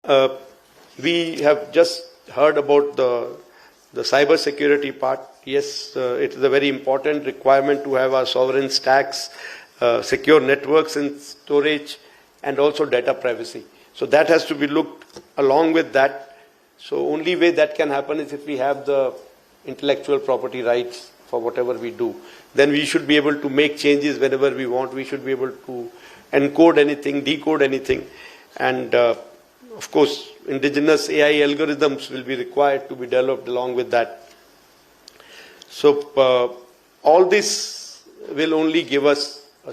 Uh, we have just heard about the cyber security part. Yes, it is a very important requirement to have our sovereign stacks, secure networks and storage, and also data privacy. So that has to be looked along with that. So only way that can happen is if we have the intellectual property rights for whatever we do. Then we should be able to make changes whenever we want. We should be able to encode anything, decode anything, and of course, indigenous AI algorithms will be required to be developed along with that. So all this will only give us a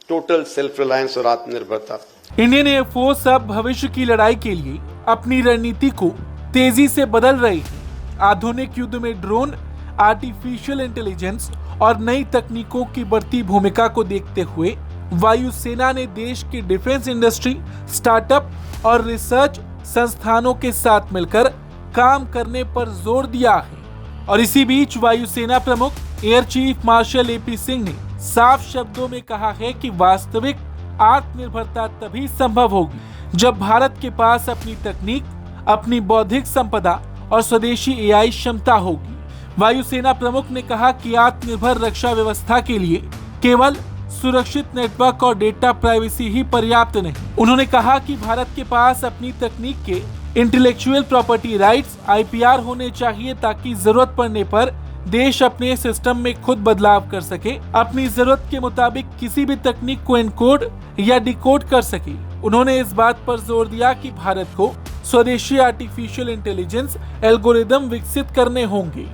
total self-reliance or आत्मनिर्भरता. Indian air force अब भविष्य की लड़ाई के लिए अपनी रणनीति को तेजी से बदल रही है। आधुनिक युद्ध में ड्रोन, आर्टिफिशियल इंटेलिजेंस और नई तकनीकों की बढ़ती भूमिका को देखते हुए वायुसेना ने देश की डिफेंस इंडस्ट्री, स्टार्टअप और रिसर्च संस्थानों के साथ मिलकर काम करने पर जोर दिया है। और इसी बीच वायुसेना प्रमुख air chief marshal AP Singh ने साफ शब्दों में कहा है कि वास्तविक आत्मनिर्भरता तभी संभव होगी जब भारत के पास अपनी तकनीक, अपनी बौद्धिक संपदा और स्वदेशी एआई क्षमता होगी। वायुसेना प्रमुख ने कहा कि आत्मनिर्भर रक्षा व्यवस्था के लिए केवल सुरक्षित नेटवर्क और डेटा प्राइवेसी ही पर्याप्त नहीं। उन्होंने कहा कि भारत के पास अपनी तकनीक के इंटेलेक्चुअल प्रॉपर्टी राइट्स (आईपीआर) होने चाहिए ताकि जरूरत पड़ने पर देश अपने सिस्टम में खुद बदलाव कर सके, अपनी जरूरत के मुताबिक किसी भी तकनीक को एनकोड या डिकोड कर सके। उन्होंने इस बात पर जोर दिया कि भारत को स्वदेशी आर्टिफिशियल इंटेलिजेंस एल्गोरिदम विकसित करने होंगे।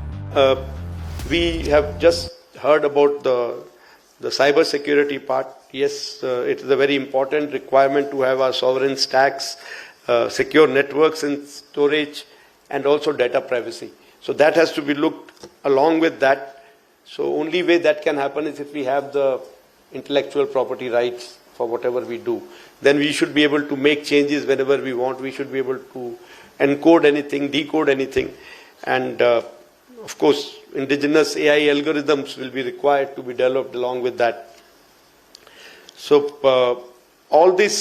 We have just heard about the cyber security part. Yes, it is a very important requirement to have our sovereign stacks, secure networks and storage, and also data privacy. So that has to be looked along with that. So only way that can happen is if we have the intellectual property rights for whatever we do. Then we should be able to make changes whenever we want. We should be able to encode anything, decode anything, and of course, indigenous AI algorithms will be required to be developed along with that. So all this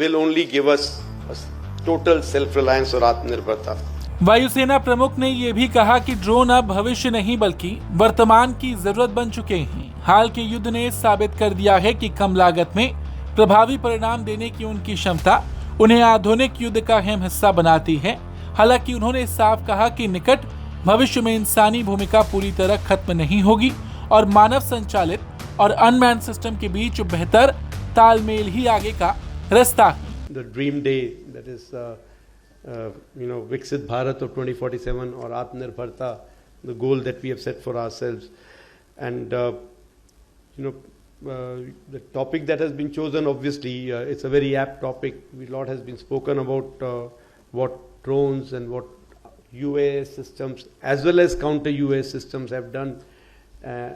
will only give us a total self-reliance और आत्मनिर्भरता। वायुसेना प्रमुख ने ये भी कहा कि drone अब भविष्य नहीं बल्कि वर्तमान की जरूरत बन चुके हैं। हाल के युद्ध ने साबित कर दिया है कि कम लागत में प्रभावी परिणाम देने की उनकी क्षमता उन्हें आधुनिक युद्ध का अहम हिस्सा बनाती है। हालांकि उन्होंने साफ कहा कि निकट भविष्य में इंसानी भूमिका पूरी तरह खत्म नहीं होगी और मानव संचालित और अनमैन्ड सिस्टम के बीच बेहतर तालमेल ही आगे का रास्ता है। The dream day, that is Viksit Bharat of 2047 or Atmanirbharta, the goal that we have set for ourselves. And the topic that has been chosen, obviously, it's a very apt topic. A lot has been spoken about what drones and what UAS systems as well as counter UAS systems have done.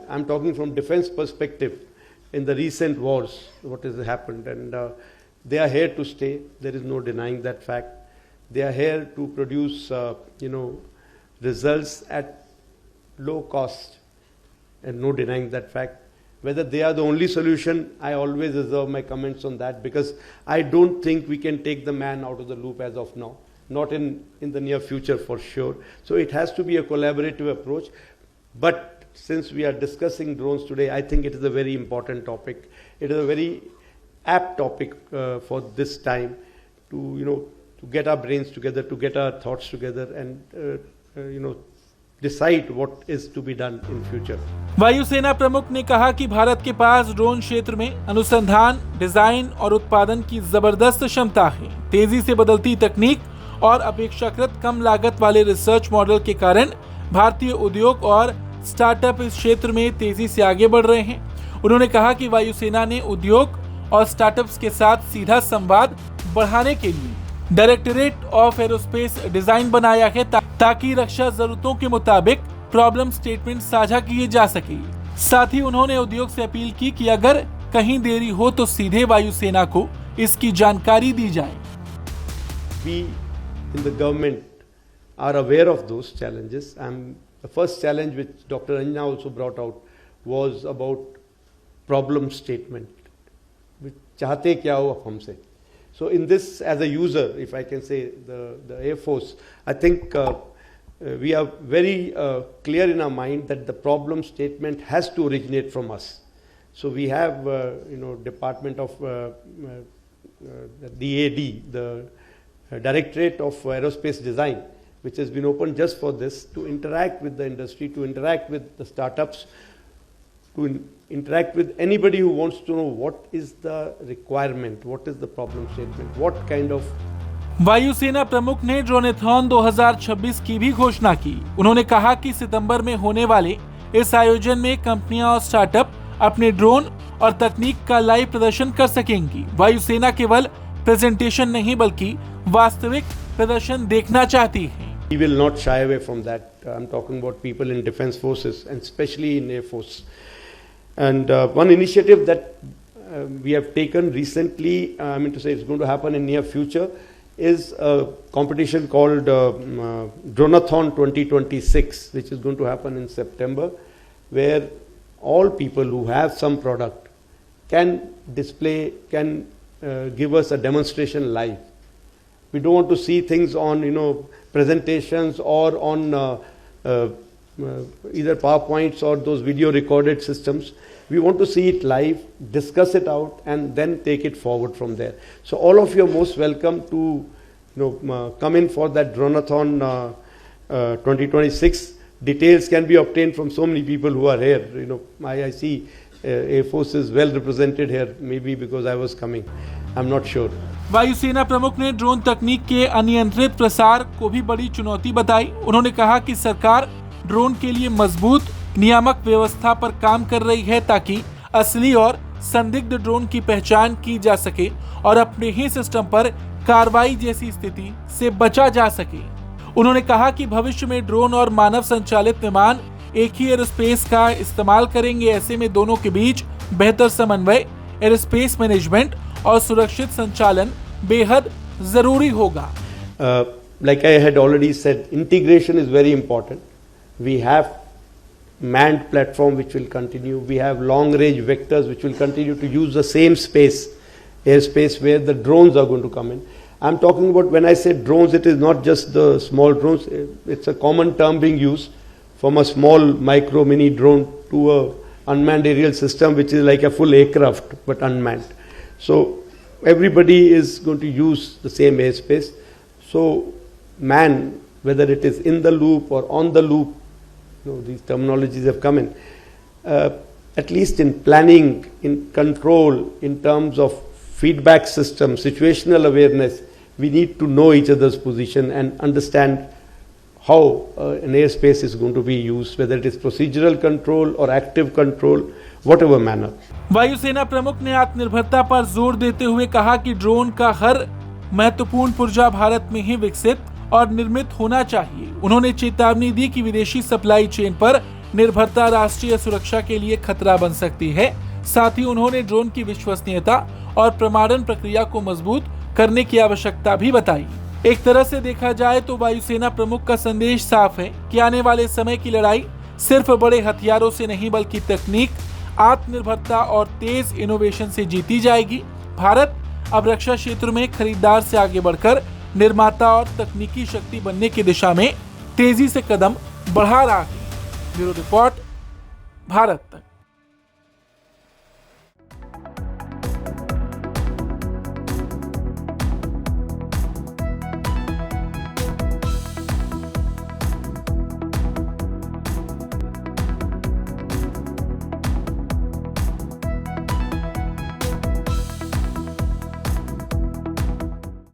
I'm talking from defense perspective in the recent wars, what has happened, and they are here to stay. There is no denying that fact. They are here to produce results at low cost, and no denying that fact. Whether they are the only solution, I always reserve my comments on that, because I don't think we can take the man out of the loop as of now. Not in the near future for sure. So it has to be a collaborative approach. But since we are discussing drones today, I think it is a very important topic. It is a very apt topic for this time to get our brains together, to get our thoughts together, and decide what is to be done in future. वायुसेना प्रमुख ने कहा कि भारत के पास drone क्षेत्र में अनुसंधान, design और उत्पादन की जबरदस्त क्षमता है। तेजी से बदलती तकनीक और अपेक्षाकृत कम लागत वाले रिसर्च मॉडल के कारण भारतीय उद्योग और स्टार्टअप इस क्षेत्र में तेजी से आगे बढ़ रहे हैं। उन्होंने कहा कि वायुसेना ने उद्योग और स्टार्टअप्स के साथ सीधा संवाद बढ़ाने के लिए डायरेक्टरेट ऑफ एरोस्पेस डिजाइन बनाया है ताकि रक्षा जरूरतों के मुताबिक प्रॉब्लम स्टेटमेंट साझा किए जा सके। साथ ही उन्होंने उद्योग से अपील की कि अगर कहीं देरी हो तो सीधे वायुसेना को इसकी जानकारी दी जाए। We in the government are aware of those challenges. The first challenge which Dr. Anjana also brought out was about problem statement. चाहते क्या हो हमसे, So in this, as a user, if I can say, the Air Force, I think we are very clear in our mind that the problem statement has to originate from us. So we have, Department of DAD, the Directorate of Aerospace Design, which has been opened just for this, to interact with the industry, to interact with the startups, to interact with anybody who wants to know what is the requirement, what is the problem statement, what kind of. वायुसेना प्रमुख ने ड्रोनेथॉन 2026 की भी घोषणा की। उन्होंने कहा कि सितंबर में होने वाले इस आयोजन में कंपनियां और स्टार्टअप अपने ड्रोन और तकनीक का लाइव प्रदर्शन कर सकेंगी। वायुसेना केवल प्रेजेंटेशन नहीं बल्कि वास्तविक प्रदर्शन देखना चाहती है। We will not shy away from that. I'm talking about people in defense forces and especially in Air Force. And one initiative that we have taken recently, I mean to say it's going to happen in near future, is a competition called Dronathon 2026, which is going to happen in September, where all people who have some product can display, can give us a demonstration live. We don't want to see things on, presentations or on either PowerPoints or those video recorded systems. We want to see it live, discuss it out, and then take it forward from there. So all of you are most welcome to come in for that Dronathon 2026. Details can be obtained from so many people who are here. I see Air Force is well represented here, maybe because I was coming. I'm not sure. वायुसेना प्रमुख ने drone तकनीक के अनियंत्रित प्रसार को भी बड़ी चुनौती बताई। उन्होंने कहा कि सरकार ड्रोन के लिए मजबूत नियामक व्यवस्था पर काम कर रही है ताकि असली और संदिग्ध ड्रोन की पहचान की जा सके और अपने ही सिस्टम पर कार्रवाई जैसी स्थिति से बचा जा सके। उन्होंने कहा कि भविष्य में ड्रोन और मानव संचालित विमान एक ही एयरोस्पेस का इस्तेमाल करेंगे। ऐसे में दोनों के बीच बेहतर समन्वय, एयरोस्पेस मैनेजमेंट और सुरक्षित संचालन बेहद जरूरी होगा। Like I had already said, integration is very important. We have manned platform which will continue. We have long range vectors which will continue to use the same space, airspace, where the drones are going to come in. I'm talking about, when I say drones, it is not just the small drones. It's a common term being used, from a small micro mini drone to a unmanned aerial system which is like a full aircraft but unmanned. So everybody is going to use the same airspace. So man, whether it is in the loop or on the loop, these terminologies have come in, at least in planning, in control, in terms of feedback system, situational awareness, we need to know each other's position and understand how an airspace is going to be used, whether it is procedural control or active control, whatever manner. वायुसेना प्रमुख ने आत्मनिर्भरता पर जोर देते हुए कहा कि ड्रोन का हर महत्वपूर्ण पुर्जा भारत में ही विकसित और निर्मित होना चाहिए। उन्होंने चेतावनी दी कि विदेशी सप्लाई चेन पर निर्भरता राष्ट्रीय सुरक्षा के लिए खतरा बन सकती है। साथ ही उन्होंने ड्रोन की विश्वसनीयता और प्रमाणन प्रक्रिया को मजबूत करने की आवश्यकता भी बताई। एक तरह से देखा जाए तो वायुसेना प्रमुख का संदेश साफ है कि आने वाले समय की लड़ाई सिर्फ बड़े हथियारों से नहीं बल्कि तकनीक, आत्मनिर्भरता और तेज इनोवेशन से जीती जाएगी। भारत अब रक्षा क्षेत्र में खरीदार से आगे बढ़कर निर्माता और तकनीकी शक्ति बनने की दिशा में तेजी से कदम बढ़ा रहा है। ब्यूरो रिपोर्ट, भारत तक।